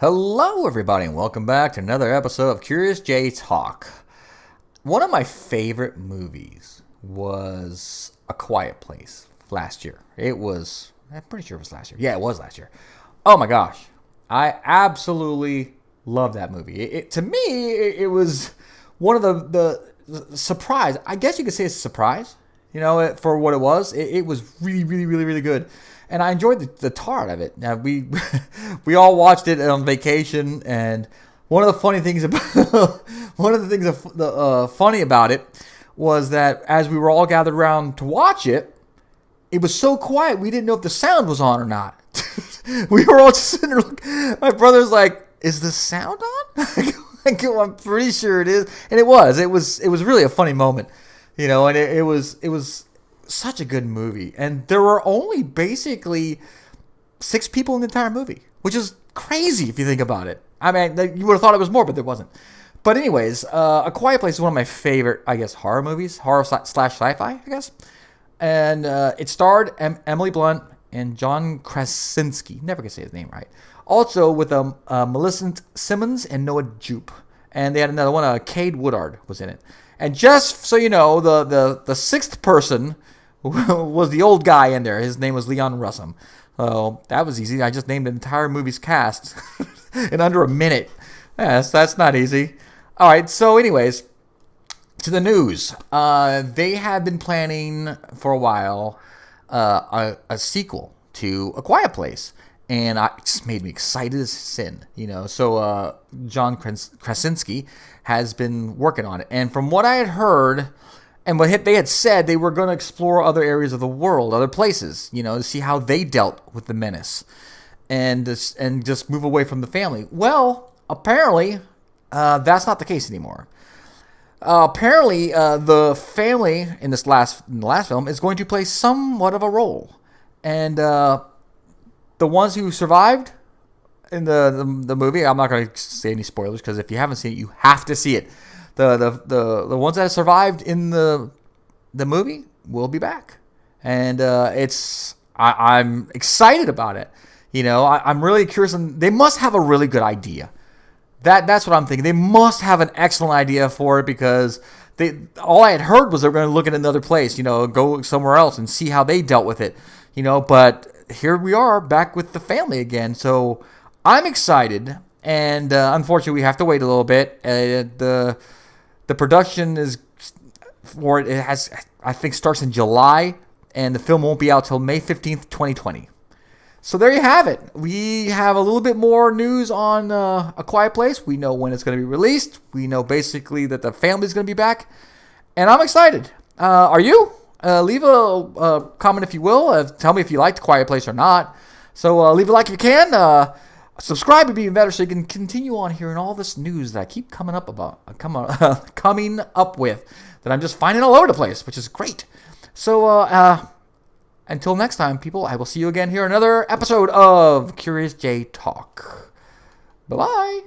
Hello, everybody, and welcome back to another episode of CuriousJ Talk. One of my favorite movies was A Quiet Place last year. I'm pretty sure it was last year. Yeah, it was last year. Oh my gosh. I absolutely love that movie. To me, it was one of the surprise. I guess you could say it's a surprise, for what it was. It was really, really, really, really good. And I enjoyed the tar out of it. Now, we we all watched it on vacation, and one of the funny things funny about it was that as we were all gathered around to watch it, it was so quiet we didn't know if the sound was on or not. We were all just sitting there. My brother's like, "Is the sound on?" I'm pretty sure it is, and it was. It was really a funny moment, and it was such a good movie. And there were only basically 6 people in the entire movie, which is crazy if you think about it. I mean, you would have thought it was more, but there wasn't. But anyways, A Quiet Place is one of my favorite, horror movies, horror / sci-fi, I guess. And it starred Emily Blunt and John Krasinski. Never can say his name right. Also with Millicent Simmons and Noah Jupe. And they had another one, Cade Woodard was in it. And just so you know, the 6th person was the old guy in there. His name was Leon Russum. So that was easy. I just named the entire movie's cast in under a minute. Yes, that's not easy. All right, so anyways, to the news. They have been planning for a while a sequel to A Quiet Place. And it just made me excited as sin, So John Krasinski has been working on it. And from what I had heard, and what they had said, they were going to explore other areas of the world, other places, to see how they dealt with the menace and just move away from the family. Well, apparently, that's not the case anymore. Apparently, the family in the last film is going to play somewhat of a role. And the ones who survived in the movie, I'm not going to say any spoilers because if you haven't seen it, you have to see it. The ones that have survived in the movie will be back, and I'm excited about it. I'm really curious, and they must have a really good idea. That's what I'm thinking. They must have an excellent idea for it because all I had heard was they were going to look at another place, go somewhere else and see how they dealt with it, But here we are back with the family again, so I'm excited. And unfortunately, we have to wait a little bit. The production is for it. It has, I think, starts in July, and the film won't be out till May 15th, 2020. So there you have it. We have a little bit more news on A Quiet Place. We know when it's going to be released. We know basically that the family is going to be back, and I'm excited. Are you? Leave a comment if you will. Tell me if you liked A Quiet Place or not. So leave a like if you can. Subscribe would be better so you can continue on hearing all this news that I keep coming up with that I'm just finding all over the place, which is great. So until next time, people, I will see you again here in another episode of CuriousJ Talk. Bye-bye.